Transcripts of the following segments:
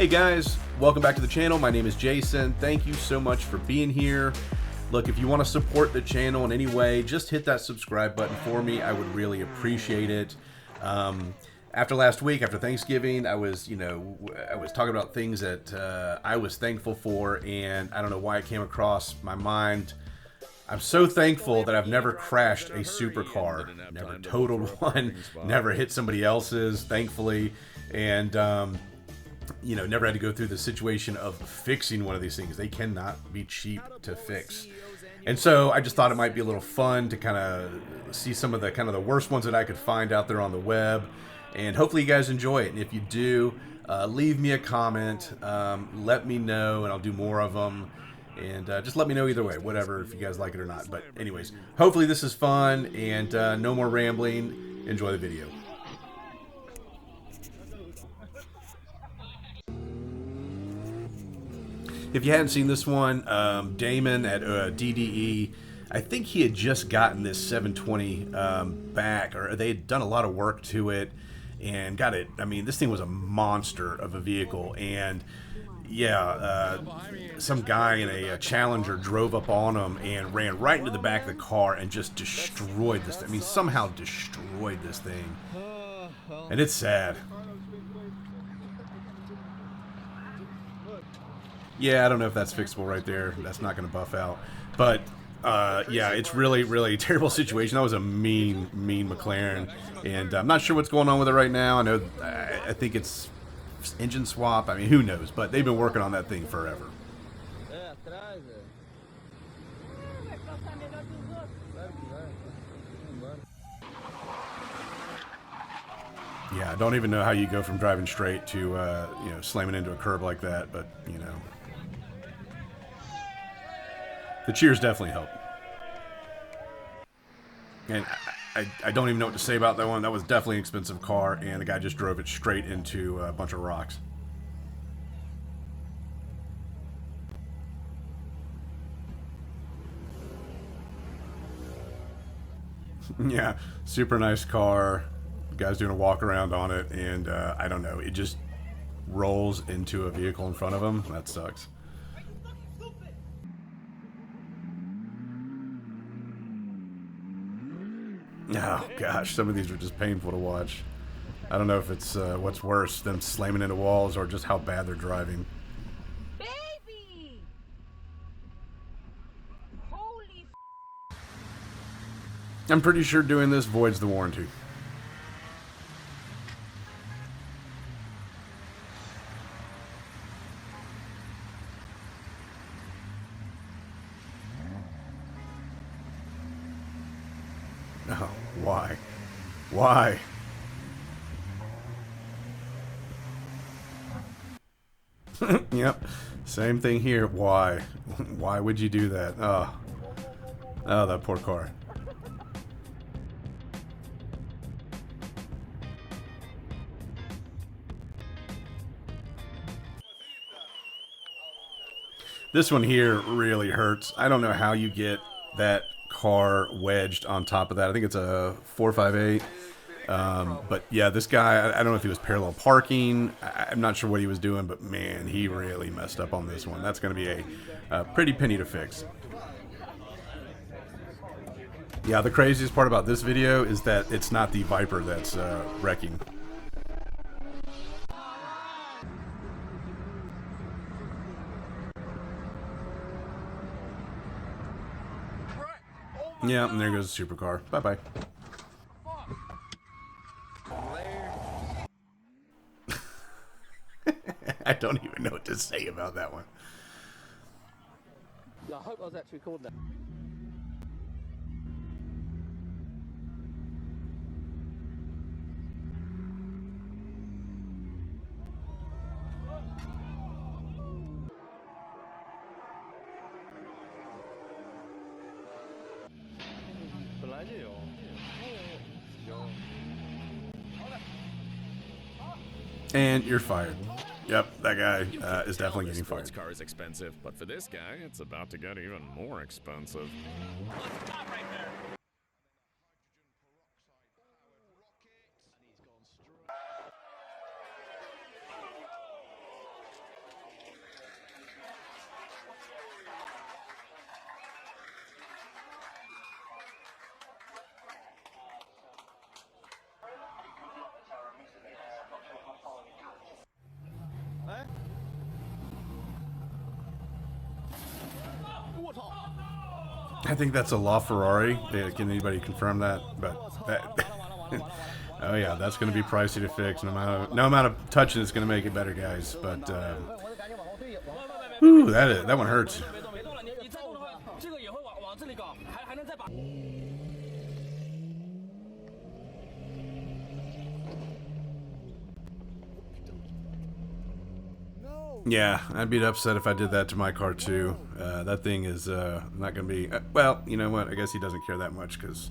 Hey guys, welcome back to the channel. My name is Jason. Thank you so much for being here. Look, if you want to support the channel in any way, just hit that subscribe button for me. I would really appreciate it. After last week, after Thanksgiving, I was talking about things that I was thankful for, and I don't know why it came across my mind. I'm so thankful that I've never crashed a supercar, never totaled one, never hit somebody else's, thankfully, and never had to go through the situation of fixing one of these things. They cannot be cheap to fix. And so I just thought it might be a little fun to kind of see some of the worst ones that I could find out there on the web. And hopefully you guys enjoy it. And if you do, leave me a comment. Let me know, and I'll do more of them. And just let me know either way, whatever, if you guys like it or not. But anyways, hopefully this is fun, and no more rambling. Enjoy the video. If you hadn't seen this one, Damon at DDE, I think he had just gotten this 720 back, or they had done a lot of work to it and got it. I mean, this thing was a monster of a vehicle, and yeah, some guy in a Challenger drove up on him and ran right into the back of the car and just destroyed this thing. I mean, somehow destroyed this thing, and it's sad. Yeah, I don't know if that's fixable right there. That's not going to buff out. But, yeah, it's really, really a terrible situation. That was a mean McLaren. And I'm not sure what's going on with it right now. I think it's engine swap. I mean, who knows? But they've been working on that thing forever. Yeah, I don't even know how you go from driving straight to, slamming into a curb like that. But, the cheers definitely help. And I don't even know what to say about that one. That was definitely an expensive car, and the guy just drove it straight into a bunch of rocks. Yeah, super nice car. The guy's doing a walk around on it, and I don't know. It just rolls into a vehicle in front of him. That sucks. Oh gosh, some of these are just painful to watch. I don't know if it's what's worse, them slamming into walls, or just how bad they're driving. Baby! Holy I'm pretty sure doing this voids the warranty. Oh, why? Why? Yep, same thing here. Why? Why would you do that? Oh, that poor car. This one here really hurts. I don't know how you get that car wedged on top of that. I think it's a 458. But yeah, this guy, I don't know if he was parallel parking. I'm not sure what he was doing, but man, he really messed up on this one. That's going to be a pretty penny to fix. Yeah, the craziest part about this video is that it's not the Viper that's wrecking. Yeah, and there goes the supercar. Bye-bye. I don't even know what to say about that one. I hope I was actually recording that. And you're fired. Yep, that guy is definitely getting fired. This car is expensive, but for this guy, it's about to get even more expensive. stop right there! I think that's a LaFerrari. Yeah, can anybody confirm that? But that, oh yeah, that's going to be pricey to fix. No amount of touching is going to make it better, guys. But whew, that one hurts. Yeah, I'd be upset if I did that to my car too. That thing is not going to be. Well, you know what? I guess he doesn't care that much because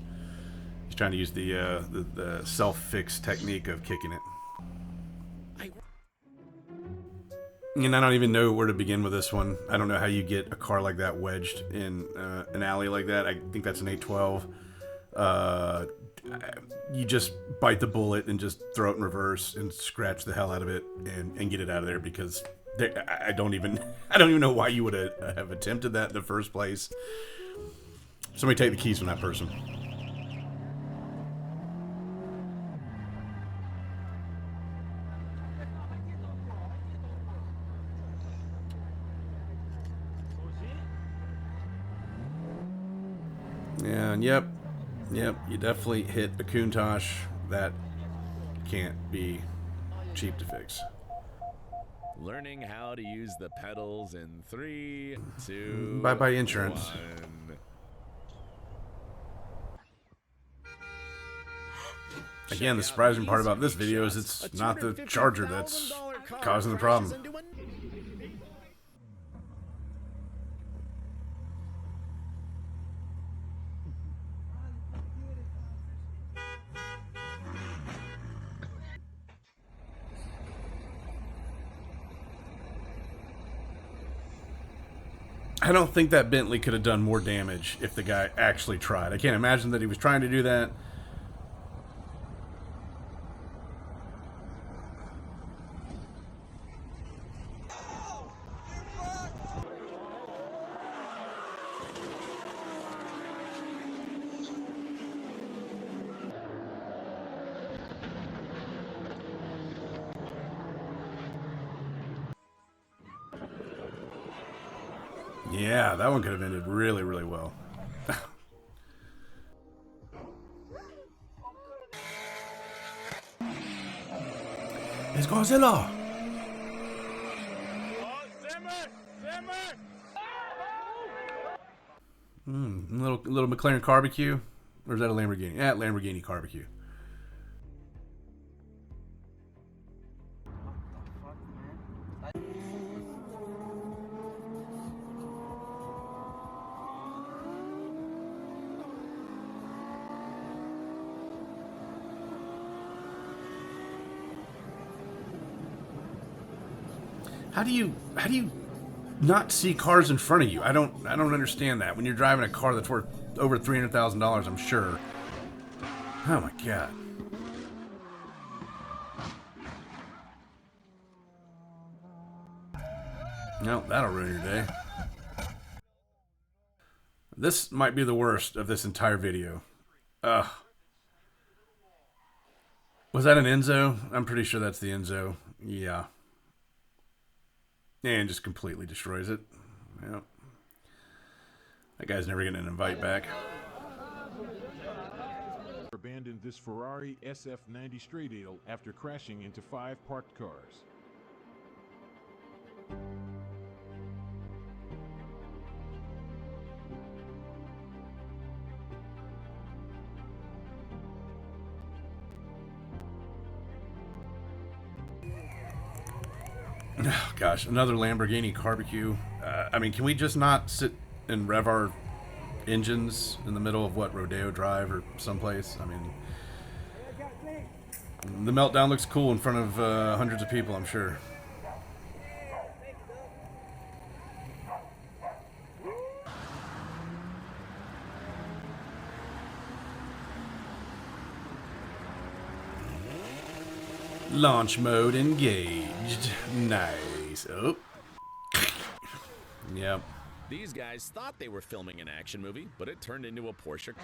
he's trying to use the self-fix technique of kicking it. And I don't even know where to begin with this one. I don't know how you get a car like that wedged in an alley like that. I think that's an 812. You just bite the bullet and just throw it in reverse and scratch the hell out of it and get it out of there, because I don't even know why you would have attempted that in the first place. Somebody take the keys from that person. Yeah, and yep, you definitely hit a Countach. That can't be cheap to fix. Learning how to use the pedals in 3, 2, Bye-bye insurance. 1. Again, the surprising part about this video is it's not the charger that's causing the problem. I don't think that Bentley could have done more damage if the guy actually tried. I can't imagine that he was trying to do that. Yeah, that one could have ended really, really well. It's Godzilla! Little McLaren barbecue? Or is that a Lamborghini? Yeah, Lamborghini barbecue. How do you not see cars in front of you? I don't understand that. When you're driving a car that's worth over $300,000, I'm sure. Oh my god. No, that'll ruin your day. This might be the worst of this entire video. Ugh. Was that an Enzo? I'm pretty sure that's the Enzo. Yeah. And just completely destroys it. Yep. That guy's never getting an invite back. Abandoned this Ferrari SF90 straight ale after crashing into 5 parked cars. Oh, gosh, another Lamborghini barbecue. I mean, can we just not sit and rev our engines in the middle of what, Rodeo Drive or someplace? I mean, the meltdown looks cool in front of hundreds of people, I'm sure. Launch mode engaged. Nice. Oh. Yep. These guys thought they were filming an action movie, but it turned into a Porsche.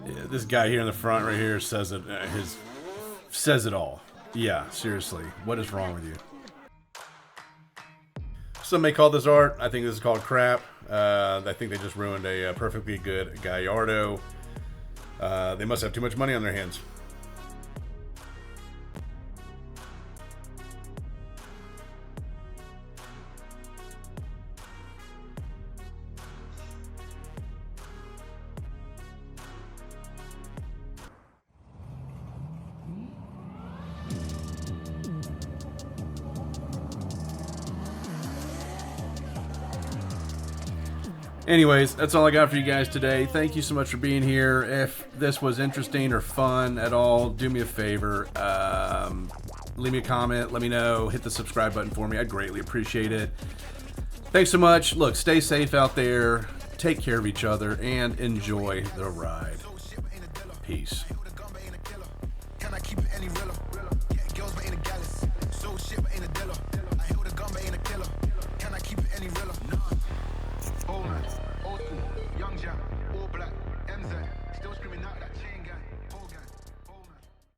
Yeah, this guy here in the front right here says it. Says it all. Yeah, seriously. What is wrong with you? Some may call this art. I think this is called crap. I think they just ruined a perfectly good Gallardo. They must have too much money on their hands. Anyways, that's all I got for you guys today. Thank you so much for being here. If this was interesting or fun at all, do me a favor. Leave me a comment. Let me know. Hit the subscribe button for me. I'd greatly appreciate it. Thanks so much. Look, stay safe out there. Take care of each other and enjoy the ride. Peace.